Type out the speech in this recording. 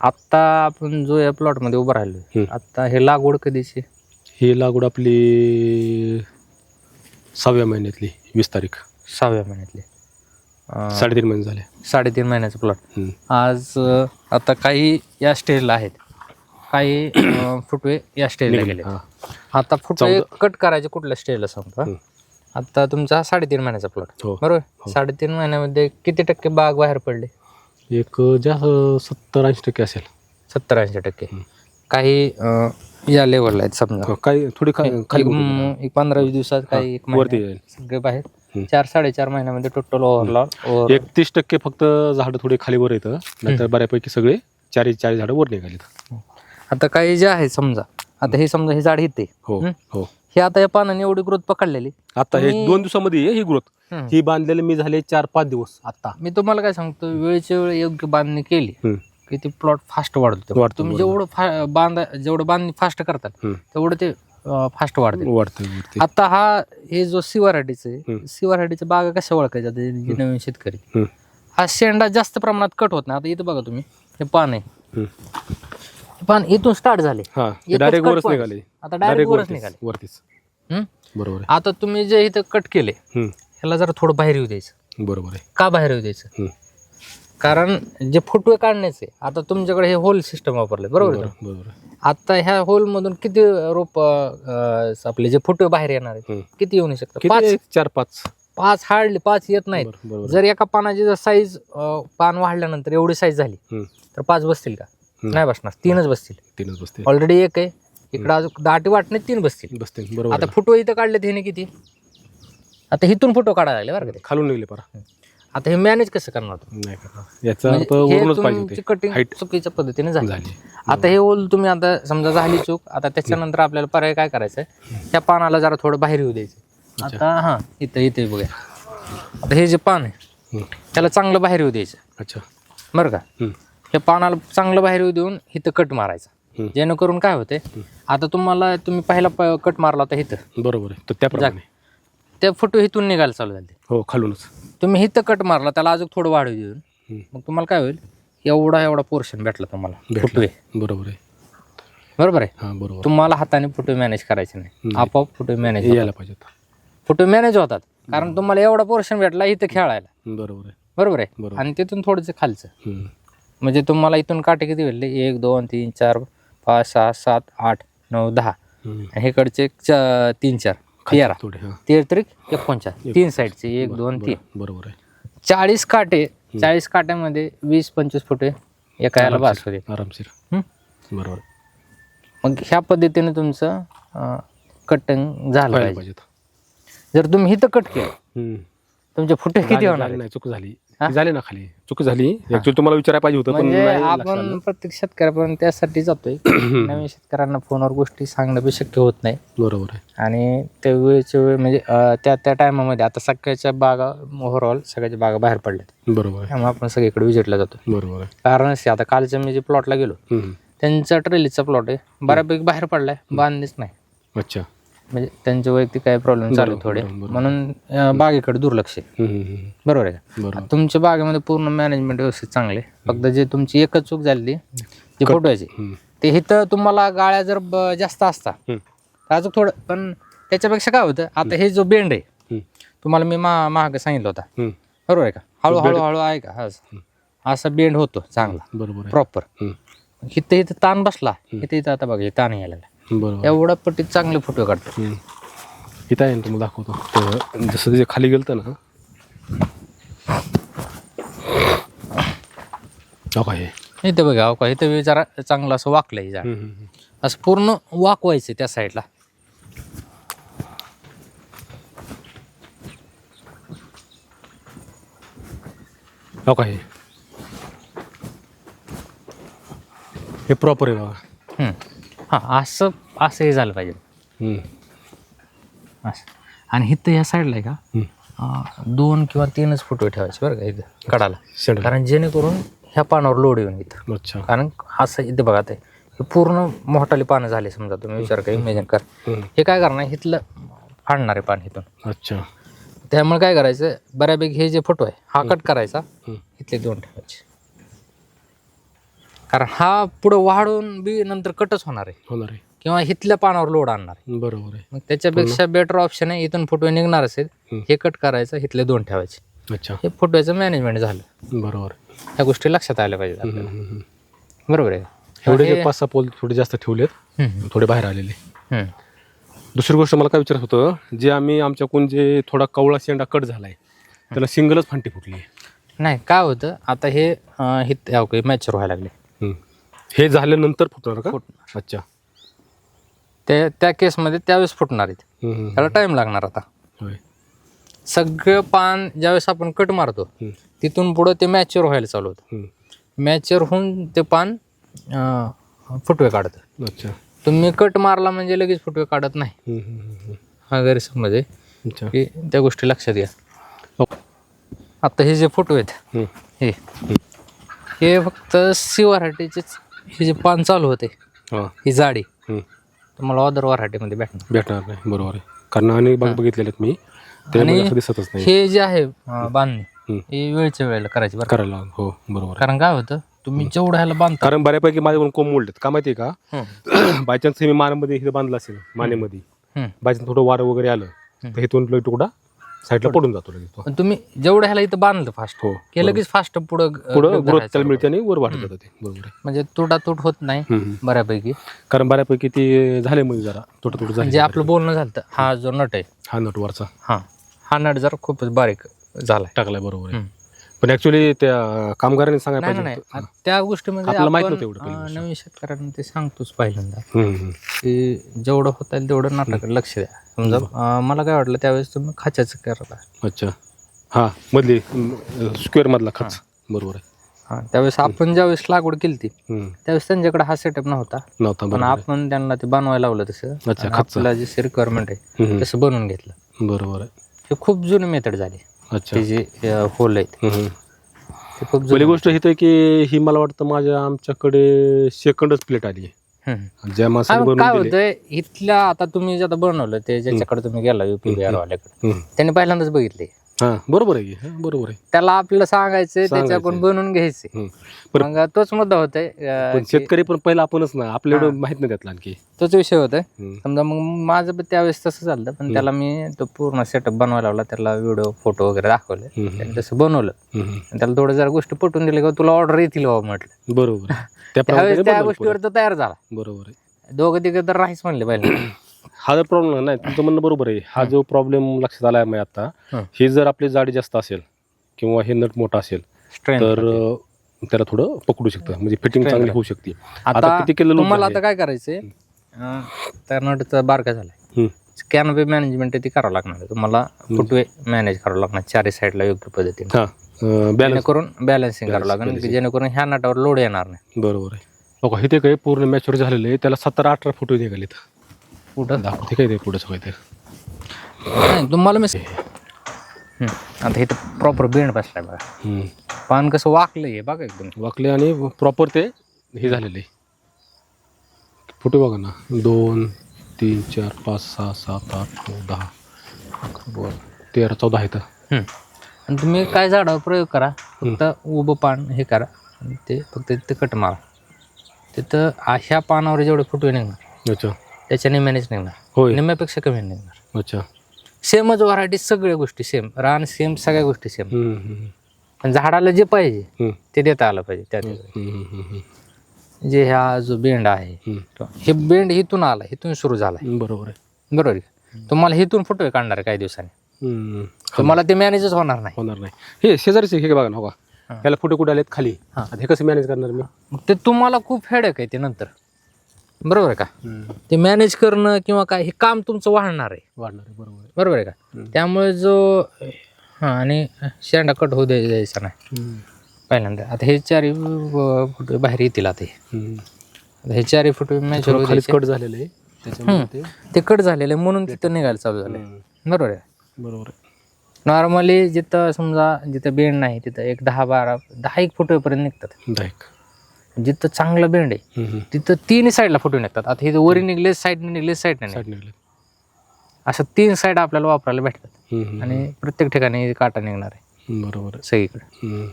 आत्ता आपण जो या प्लॉटमध्ये उभं राहिलो आत्ता हे लागवड कधीची? ही लागवड आपली 6व्या महिन्यातली 20 तारीख. 6व्या महिन्यातली. 3.5 महिने झाले. 3.5 महिन्याचा प्लॉट. आज आता काही या स्टेजला आहेत, काही फुटवे या स्टेजला गेले. आता फुटवे कट करायचे कुठल्या स्टेजला सांगतो. आता तुमचा 3.5 महिन्याचा प्लॉट बरोबर. 3.5 महिन्यामध्ये किती टक्के बाग बाहेर पडले? एक जास्त 70-80% असेल. 70-80%. काही या लेवलला आहेत समजा, काही थोडी खाली 15-20 दिवसात, काही एक वरती सगळे बाहेर. 4-4.5 महिन्यामध्ये टोटल ओव्हरऑल 31% फक्त झाड थोडी खाली वर येतं, नाहीतर बऱ्यापैकी सगळे 40 झाडं वर निघालेत. आता काही जे आहे समजा, आता हे समजा हे झाड येते, हे आता या पानाने एवढी ग्रोथ पकडलेली. आता हे 2 दिवसामध्ये ही ग्रोथ ही बांधलेली मी झाले 4-5 दिवस. आता मी तुम्हाला काय सांगतो, वेळच्या वेळ योग्य बांधणी केली की ते प्लॉट फास्ट वाढतो. तुम्ही जेवढं बांधणी फास्ट करतात तेवढं ते फास्ट वाढते. आता हे जो सी व्हरायटीचं आहे, सी व्हरायटीच्या बागा कशा ओळखायच्या जे नवीन शेतकरी, हा शेंडा जास्त प्रमाणात कट होत नाही. आता इथं बघा तुम्ही, हे पान आहे, पान इथून स्टार्ट झाले, डायरेक्ट वरच निघाले. आता डायरेक्ट वरच निघाले वरतीच. बरोबर. आता तुम्ही जे इथं कट केले ह्याला जरा थोडं बाहेर येऊ द्यायचं. बरोबर आहे. का बाहेर येऊ द्यायचं? कारण जे फुटवे काढण्याचे, आता तुमच्याकडे हे होल सिस्टम वापरले बरोबर. आता ह्या होल मधून किती रोप आपले जे फुटवे बाहेर येणार आहेत किती येऊ शकतात? 5 हार्डली 5 येत नाहीत. जर एका पानाची जर साईज पान वाढल्यानंतर एवढी साईज झाली तर 5 बसतील का? नाही बसणार, 3च बसतील. ऑलरेडी एक आहे, इकडे अजून 10 वाटणे 3 बसतील. आता फुटवे इथं काढले त्याने किती? आता इथून फोटो काढायला लागले बरं का, खालून निघले परा. आता हे मॅनेज कसं करणार? कटिंग चुकीच्या पद्धतीने झाली. आता हे ओल तुम्ही आता समजा झाली चूक, आता त्याच्यानंतर आपल्याला पर्याय काय करायचंय, त्या पानाला जरा थोडं बाहेर येऊ द्यायचं. आता इथे बघा, आता हे जे पान आहे त्याला चांगलं बाहेर येऊ द्यायचं. अच्छा, बरं का. हे पानाला चांगलं बाहेर येऊ देऊन इथं कट मारायचा, जेणेकरून काय होते, आता तुम्ही पहिला कट मारला होता इथं बरोबर आहे, तर त्याप्रमाणे त्या फोटो इथून निघायला चालू झाले. हो, खालूनच. तुम्ही इथं कट मारला, त्याला अजून थोडं वाढू देऊन मग तुम्हाला काय होईल, एवढा पोर्शन भेटला तुम्हाला फुटवे. बरोबर आहे. बरोबर आहे. तुम्हाला हाताने फुटवे मॅनेज करायचे नाही, आपोआप फुटवे मॅनेज यायला पाहिजेत. फुटवे मॅनेज होतात कारण तुम्हाला एवढा पोर्शन भेटला इथं खेळायला. बरोबर आहे. आणि तिथून थोडंसं खालचं, म्हणजे तुम्हाला इथून काटे किती भेटले? 1 2 3 4 5 6 7 8 9 10. हे कडचे 3 4 13 13 49, 3 साईडचे 1 2 3. बरोबर आहे. 40 काटे, 40 काट्यामध्ये 20-25 फुटे एका याला बास होते आरामशीर. बरोबर. मग ह्या पद्धतीने तुमचं कटिंग झालं पाहिजे. जर तुम्ही इथं कट केलं, तुमचे फुटे किती होणार? नाही, चूक झाली ना, खाली चूक झाली. ऍक्च्युअली तुम्हाला विचारायला पाहिजे होतं, म्हणजे आपण प्रत्येक शेतकऱ्यापर्यंत त्यासाठी जातोय, नवीन शेतकऱ्यांना फोनवर गोष्टी सांगणं बी शक्य होत नाही. बरोबर आहे. आणि त्या वेळेच्या वेळ म्हणजे त्या टायमामध्ये आता सगळ्याच्या बागा ओव्हरऑल सगळ्याच्या बागा बाहेर पडल्यात. बरोबर. त्यामुळे आपण सगळीकडे विजिटला जातो. बरोबर आहे. कारण आता कालच्या मी जे प्लॉटला गेलो, त्यांचा ट्रेलीचा प्लॉट आहे, बऱ्यापैकी बाहेर पडलाय, बांधणीच नाही. अच्छा, म्हणजे त्यांचे वैयक्तिक काही प्रॉब्लेम चालू थोडे, म्हणून बागेकडे दुर्लक्ष आहे. बरोबर आहे का? तुमच्या बागेमध्ये पूर्ण मॅनेजमेंट व्यवस्थित चांगले, फक्त जे तुमची एकच चूक झाली ती फुटवायची, ते इथं तुम्हाला गाळ्या जर जास्त असता अजून थोडं, पण त्याच्यापेक्षा काय होतं, आता हे जो बेंड आहे तुम्हाला मी महाग सांगितलं होता, बरोबर आहे का, हळूहळू आहे का, असा बेंड होतो चांगला, बरोबर प्रॉपर. इथं ताण बसला, इथं आता बघा ताण यायला एवढा पट्टीत चांगले फोटो काढतो. इथं आहे ना, तुम्हाला दाखवतो. जसं जे खाली गेलं ना, इथं बघा का, इथं जरा चांगलं असं वाकलंय झाड, असं पूर्ण वाकवायचं त्या साईडला. हे प्रॉपर आहे बघा. असं हे झालं पाहिजे असं. आणि इथं या साईडला आहे का 2 किंवा 3च फुटवे ठेवायचे बरं का इथं कडाला, कारण जेणेकरून ह्या पानावर लोड येऊन इथं. कारण असं इथं बघा, ते पूर्ण मोठाली पानं झाले समजा, तुम्ही विचार काही इमेजिन कर, हे काय करणार, इथलं फाडणार आहे पान इथून. अच्छा, त्यामुळे काय करायचं, बऱ्यापैकी हे जे फोटो आहे हा कट करायचा, इथले 2 ठेवायचे. कारण हा पुढं वाढून बी नंतर कटच होणार आहे होणार आहे. किंवा इथल्या पानावर लोड आणणार आहे. बरोबर आहे. मग त्याच्यापेक्षा बेटर ऑप्शन आहे इथून फुटवे निघणार असेल हे कट करायचं, इथले 2 ठेवायचे. अच्छा. हे फुटव्याचं मॅनेजमेंट झालं. बरोबर. ह्या गोष्टी लक्षात आल्या पाहिजेत आपल्याला. बरोबर आहे. एवढे जे 5-6 पोल थोडे जास्त ठेवलेत, थोडे बाहेर आलेले. दुसरी गोष्ट मला काय विचारत होतं, जे आम्ही आमच्याकडून जे थोडा कवळा शेंडा कट झालाय त्याला सिंगलच फांटी फुटली. नाही काय होतं आता हे मॅच्युअर व्हायला लागले. हे झाल्यानंतर फुटणार का? अच्छा. त्या केसमध्ये त्यावेळेस फुटणार आहेत. त्याला टाइम लागणार. आता होय. सगळं पान ज्यावेळेस आपण कट मारतो तिथून पुढं ते मॅच्युअर व्हायला चालू होतं. मॅच्युअर होऊन ते पान फुटवे काढतं. अच्छा. तुम्ही कट मारला म्हणजे लगेच फुटवे काढत नाही. हा गैरसमज आहे की त्या गोष्टी लक्षात घ्या. आता हे जे फुटवे आहेत हे फक्त सी व्हरायटीचेच. हे जे पान चालू होते ही जाडी तुम्हाला अदर व्हरायटीमध्ये भेटणार नाही. बरोबर आहे. कारण आणि बघितलेले मी आणि दिसतच नाही. हे जे आहे बांधणी हे वेळच्या वेळेला करायची करायला. हो बरोबर. कारण काय होतं तुम्ही जेवढं ह्याला बांधता, कारण बऱ्यापैकी माझ्याकडून कोंब मोडलेत का माहिती आहे का? बायचान्स मी मानेमध्ये इथे बांधलं असेल, मानेमध्ये बायचान्स थोडं वारं वगैरे आलं तर इथून तुकडा साईडला पडून जातो लगेच. पण तुम्ही जेवढं ह्याला इथं बांधलं फास्ट की लगेच फास्ट पुढं ग्रोथ त्याला मिळते आणि वर वाढत जातं ते. बरोबर आहे. म्हणजे तुटातूट होत नाही बऱ्यापैकी. कारण बऱ्यापैकी ते झाले म्हणजे जरा तुटतुट झाले. जे आपलं बोलणं झालं हा जो नट आहे, हा नट वरचा, हा नट जरा खूपच बारीक झाला टाकलाय. बरोबर आहे. पण ऍक्च्युली त्या कामगारांनी सांगायला पाहिजे. त्या गोष्टीमध्ये आपल्याला माहित नव्हतं एवढं. नवीन शेतकऱ्यांना ते सांगतोच पहिल्यांदा की जेवढं होता येईल तेवढं नाटकाकडे लक्ष द्या. समजा मला काय वाटलं त्यावेळेस तुम्ही खाच्याचं करता. अच्छा. हा मधली स्क्वेअर मधला खाच. बरोबर आहे. त्यावेळेस आपण ज्यावेळेस लागवड केली ती त्यावेळेस त्यांच्याकडे हा सेटअप नव्हता. पण आपण त्यांना ते बनवायला लावलं तसं. आपल्याला जे रिक्वायरमेंट आहे तसं बनवून घेतलं. बरोबर आहे. हे खूप जुनी मेथड झाली. ते जे होल आहेत ते खूप पहिली गोष्ट ही तर की ही मला वाटतं आमच्याकडे सेकंडच प्लेट आली आहे. ज्या माणसाने काय होतंय इथल्या आता तुम्ही जे आता बनवलं ते ज्याच्याकडे तुम्ही गेला UPBR वाल्याकडे त्यांनी पहिल्यांदाच बघितले. बरोबर आहे. बरोबर आहे. त्याला आपल्याला सांगायचं त्याच्याकडून बनवून घ्यायचे. मग तोच मुद्दा होतोय. शेतकरी पण पहिला आपणच ना आपल्याला माहित नाही त्यातला आणखी तोच विषय होतोय. समजा मग माझं त्यावेळेस तसं झालं. पण त्याला मी तो पूर्ण सेटअप बनवायला लावला. त्याला व्हिडिओ फोटो वगैरे दाखवले. त्याने तसं बनवलं. त्याला थोडं जरा गोष्टी पटवून दिल्या का तुला ऑर्डर येतील बाबा म्हटलं. बरोबर. त्या गोष्टीवर तर तयार झाला. बरोबर आहे. दोघं तिघं तर राहीच म्हणले पाहिजे. हा जर प्रॉब्लेम नाही तुमचं म्हणणं बरोबर आहे. हा जो प्रॉब्लेम लक्षात आलाय मी आता, हे जर आपली जाडी जास्त असेल किंवा हे नट मोठा असेल तर त्याला थोडं पकडू शकतं. म्हणजे फिटिंग चांगली होऊ शकते. आता किती केलं तुम्हाला आता काय करायचंय त्या नटचा बारका झालाय. कॅनोपी मॅनेजमेंट ती करावं लागणार आहे तुम्हाला. फुटवे मॅनेज करावं लागणार चारी साईडला योग्य पद्धतीने. जेणेकरून बॅलन्सिंग करावं लागेल जेणेकरून ह्या नटावर लोड येणार नाही. बरोबर आहे. बघा हे ते काही पूर्ण मॅच्युअर झालेलं आहे. त्याला 17-18 फुटवे निघालेत. कुठं दाखवते काय ते पुढे सगळं ते तुम्हाला मी आता हे तर प्रॉपर बेंड बसलाय बघा. पान कसं वाकलंय बघा एकदम वाकले आणि प्रॉपर ते हे झालेले फुटे बघा ना. 2 3 4 5 6 7 8 9 10 11 13 14 आहेत. आणि तुम्ही काय झाडावर प्रयोग करा फक्त उभं पान हे करा आणि ते फक्त तिथं कट मारा. तिथं ह्या पानावर जेवढे फुटवे निघणार. अच्छा. त्याच्या निम्यानेच निघणार. होय. निम्यापेक्षा कमी निघणार. अच्छा. सेमच व्हरायटी सगळ्या गोष्टी सेम. रान सेम सगळ्या गोष्टी सेम. पण झाडाला जे पाहिजे ते देता आलं पाहिजे. त्यात जे हा जो बेंड आहे हे बेंड इथून आला इथून सुरू झाला. बरोबर आहे. बरोबर आहे. तुम्हाला इथून फुटवे काढणार आहे काही दिवसांनी. तुम्हाला ते मॅनेजच होणार नाही. हे शेजारीचे हे बघा ना. हो का त्याला फुटे कुठे आलेत खाली. हे कसं मॅनेज करणार मी. ते तुम्हाला खूप हेडेक आहे ते नंतर. बरोबर आहे का. ते मॅनेज करणं किंवा काय हे काम तुमचं वाढणार आहे. बरोबर आहे का. त्यामुळे जो आणि शेंडा कट होऊ द्यायचा नाही पहिल्यांदा. आता हे 4 फुटवे बाहेर येतील. आता हे 4 फुटवे मॅच्युअर कट झालेले आहे. ते कट झालेले म्हणून तिथं निघायला चालू झाले. बरोबर आहे. बरोबर आहे. नॉर्मली जिथं समजा जिथं बेंड नाही तिथं एक 10-12-10 फुटवेपर्यंत निघतात. जिथं चांगलं बेंड आहे तिथं 3 साईडला फुटवे निघतात. आता हे वरी निघले साईडने निघले साईडने निघले असं 3 साईड आपल्याला वापरायला भेटतात. आणि प्रत्येक ठिकाणी काटा निघणार आहे. बरोबर सगळीकडे.